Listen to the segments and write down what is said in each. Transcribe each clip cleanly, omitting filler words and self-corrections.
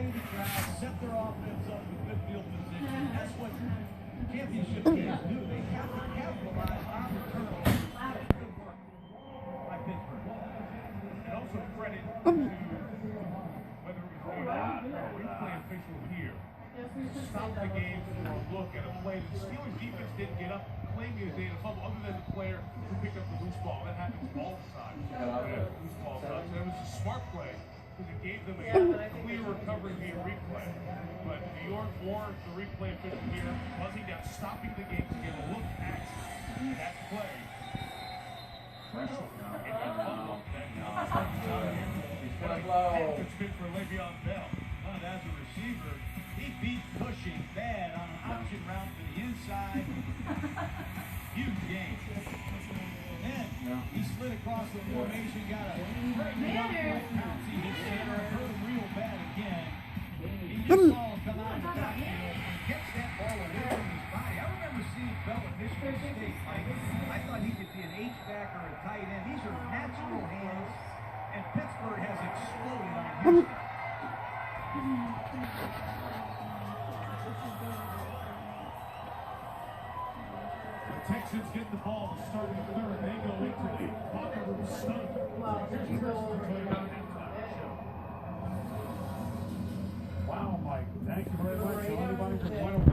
anxiety crowd, set their offense up in good field position. That's what championship games do. They have to capitalize on the turnovers. Good work by Pittsburgh. And also credit to whether it was going on or a replay official here. Stop the game for a look at a play. The Steelers defense didn't get up claiming that they had a fumble other than the player who picked up the loose ball. That happens all the time. Loose ball does. And it was a smart play because it gave them a clear recovery via replay. But New York or the replay official here buzzing down, stopping the game to get a look at that play. Crucial. And the fumble that good spin for Le'Veon Bell. But as a receiver, he beat Cushing bad on an option route to the inside. Huge game. Then he slid across the formation, got a great bouncy hit center, hurt him real bad again. He just saw him come out of the backfield, gets that ball away from his body. I remember seeing Bell at Michigan State. I thought he could be an H-back or a tight end. These are natural hands, and Pittsburgh has exploded on Houston. The Texans get the ball to start the third. They go into the locker room stunt. Wow, Mike. Thank you very much. Everybody for quite a bit.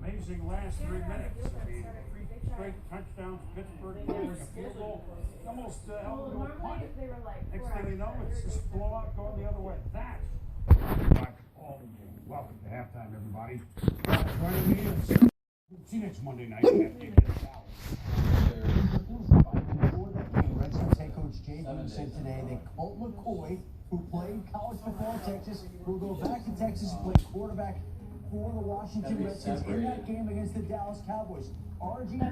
Amazing last 3 minutes. I mean, 3 straight touchdowns. Pittsburgh scoring a field goal. Almost held to a punt. Next thing you know, it's just blowout going the other way. That's welcome to halftime, everybody. Joining me is see you next Monday night. Before that game, Redskins head coach Jay Gruden said today that Colt McCoy, who played college football in Texas, will go back to Texas and play quarterback for the Washington Redskins in that game against the Dallas Cowboys. RG3, they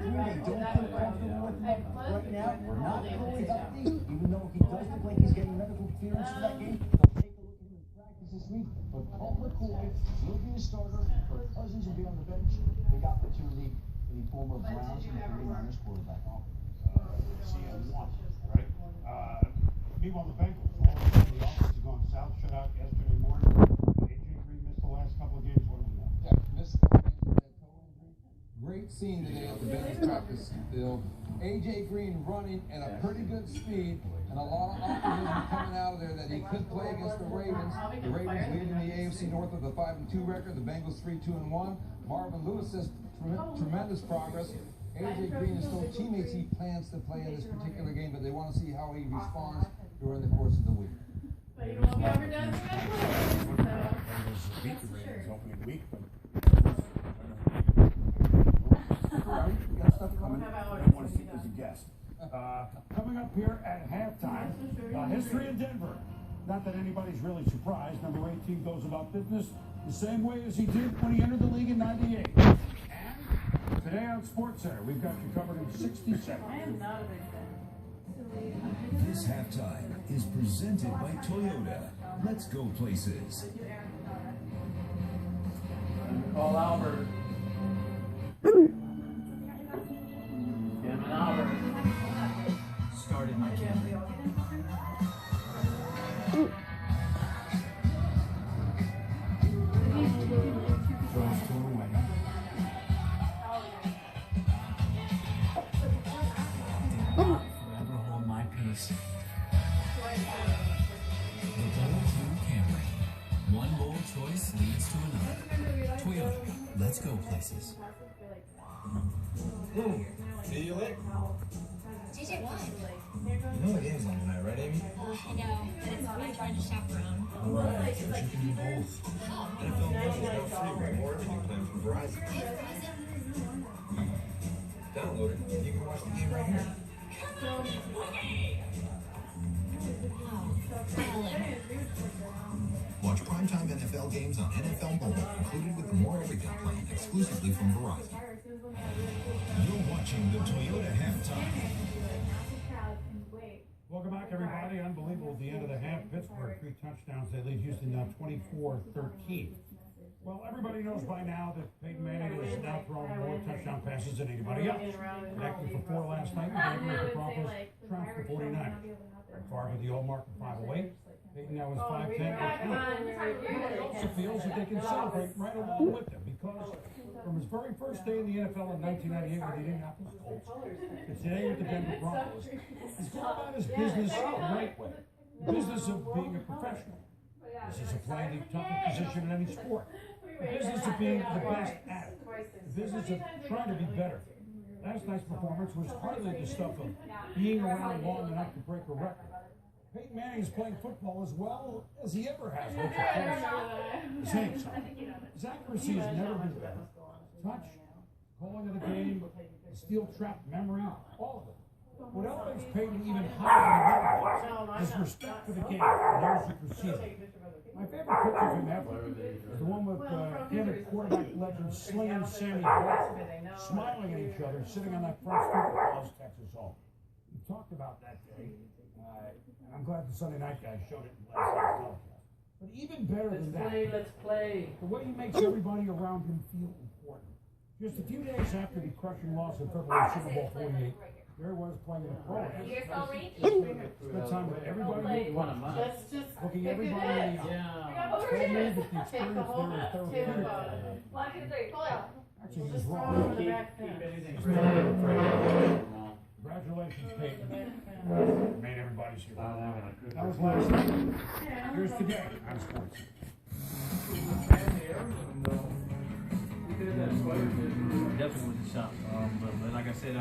don't feel comfortable with him right now. Not fully healthy, even though he does look like he's getting medical clearance for that game. They'll take a look at him in practice this week. But Colt McCoy will be a starter. Kirk Cousins will be on the bench. Big opportunity for the former Browns and 49ers quarterback. CM1, right? Meanwhile, the Bengals, all the offense has gone south. Shut out yesterday morning. AJ Green missed the last couple of games. What do we know? Yeah, missed the games with that toe injury. Great scene today at the Bengals practice field. AJ Green running at a pretty good speed, and a lot of optimism coming out of there that he could play against the Ravens. The Ravens leading the AFC North with a 5-2 record. The Bengals 3-2-1. Marvin Lewis says tremendous progress. AJ Green has told teammates he plans to play in this particular game, but they want to see how he responds during the course of the week. But you know what we ever done for that Bengals beat the Ravens opening week, but we got stuff coming. I don't want to see as a guest. Coming up here at halftime, history in Denver. Not that anybody's really surprised. Number 18 goes about business the same way as he did when he entered the league in '98. And today on SportsCenter, we've got you covered in 60 seconds. I am not a big fan. This halftime is presented by Toyota. Let's go places. Call Albert. Jim and Albert. Started my camera. Throws to away. Forever hold my peace. The bold Camry. One bold choice leads to another. Toyota. Let's go places. Feel it? TJ won. You know the game's on tonight, right, Amy? I know, but it's not my turn to chaperone. Alright, so you can do both. NFL Money is now free with more everything plans from Verizon. Download it, and you can watch the game right here. Watch primetime NFL games on NFL Mobile, included with the More Everything plan, exclusively from Verizon. You're watching the Toyota Halftime. Welcome back, everybody. Unbelievable at the end of the half. Pittsburgh, 3 touchdowns. They lead Houston now 24-13. Well, everybody knows by now that Peyton Manning has now thrown more touchdown passes than anybody else. Connected for 4 last night, and Denver with the Broncos trounced the 49ers. Favre with the old mark of 508. Peyton now is 5'10". He also feels that they can celebrate right along with them because from his very first day in the NFL in 1998 with the Indianapolis Colts to today with the Denver Broncos, he's gone about his business the right way. The business of being a professional. This is a playing the toughest position in any sport. The business of being the best at it. The business of trying to be better. Last night's performance was hardly the stuff of being around long enough to break a record. Peyton Manning is playing football as well as he ever has with the Saints. His accuracy has never been better. Touch, calling of the game, steel trap memory, all of it. What elevates Peyton even higher than the is respect for the game and those who precede it. My favorite picture of him ever is the one with him and quarterback legend Sling and Sammy Baugh smiling at each other, sitting on that front stoop at Dallas, Texas home. We talked about that day, and I'm glad the Sunday night guys showed it in last night's telecast. But even better than that, Let's play. the way he makes everybody around him feel important. Just a few days after the crushing loss in February Super Bowl 48, there was playing in a pro am. Spent time with everybody, looking everybody in the eye. Told me that the experience there was therapeutic. Actually, he was wrong. Congratulations, Peyton. Made everybody's hero. That was last night. Here's today on Sports. Definitely was a shock. But like I said,